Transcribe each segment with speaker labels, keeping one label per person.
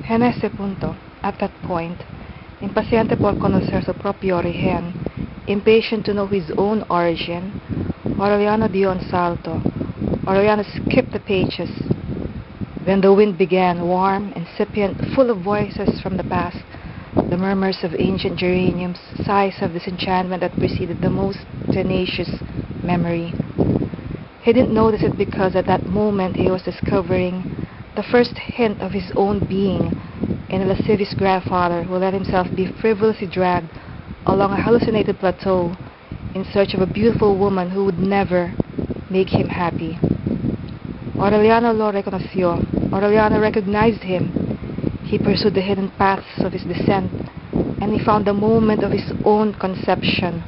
Speaker 1: En ese punto, at that point, impaciente por conocer su propio origen, impatient to know his own origin, Aureliano dio un salto. Aureliano skipped the pages. Then the wind began, warm, incipient, full of voices from the past, the murmurs of ancient geraniums, sighs of disenchantment that preceded the most tenacious memory. He didn't notice it because at that moment he was discovering the first hint of his own being in a lascivious grandfather who let himself be frivolously dragged along a hallucinated plateau in search of a beautiful woman who would never make him happy. Aureliano lo reconoció. Aureliano recognized him. He pursued the hidden paths of his descent, and he found the moment of his own conception.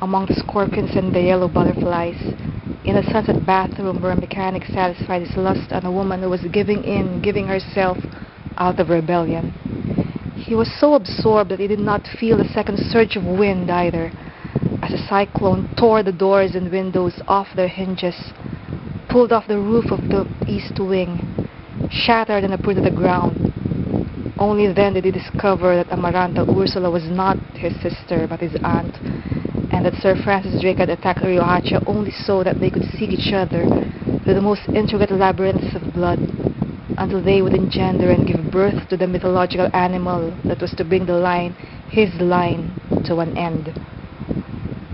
Speaker 1: Among the scorpions and the yellow butterflies, in a sunset bathroom where a mechanic satisfied his lust on a woman who was giving herself out of rebellion. He was so absorbed that he did not feel a second surge of wind either, as a cyclone tore the doors and windows off their hinges, pulled off the roof of the east wing, shattered and uprooted the ground. Only then did he discover that Amaranta Ursula was not his sister but his aunt, and that Sir Francis Drake had attacked Riohacha only so that they could seek each other through the most intricate labyrinths of blood, until they would engender and give birth to the mythological animal that was to bring his line, to an end.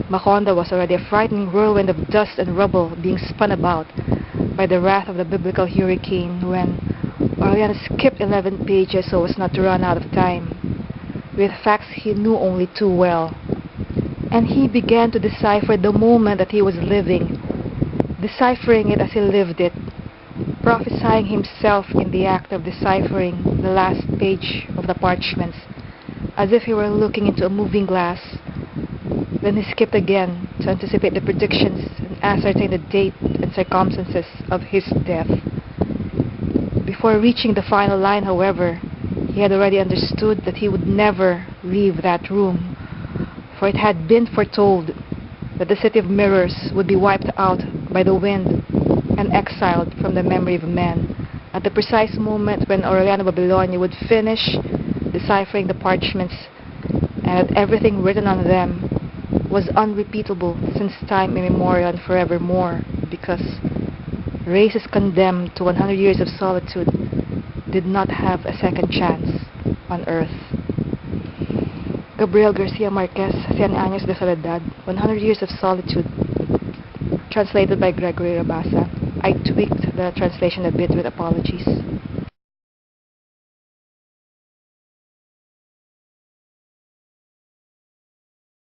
Speaker 1: Maconda was already a frightening whirlwind of dust and rubble being spun about by the wrath of the biblical hurricane when Aureliano skipped 11 pages so as not to run out of time, with facts he knew only too well. And he began to decipher the moment that he was living, deciphering it as he lived it, prophesying himself in the act of deciphering the last page of the parchments, as if he were looking into a moving glass. Then he skipped again to anticipate the predictions and ascertain the date and circumstances of his death. Before reaching the final line, however, he had already understood that he would never leave that room, for it had been foretold that the city of mirrors would be wiped out by the wind and exiled from the memory of men at the precise moment when Aureliano Babylonia would finish deciphering the parchments, and that everything written on them was unrepeatable since time immemorial and forevermore, because races condemned to 100 years of solitude did not have a second chance on earth. Gabriel Garcia Marquez, 100 Años de Soledad, 100 Years of Solitude, translated by Gregory Rabasa. I tweaked the translation a bit with apologies.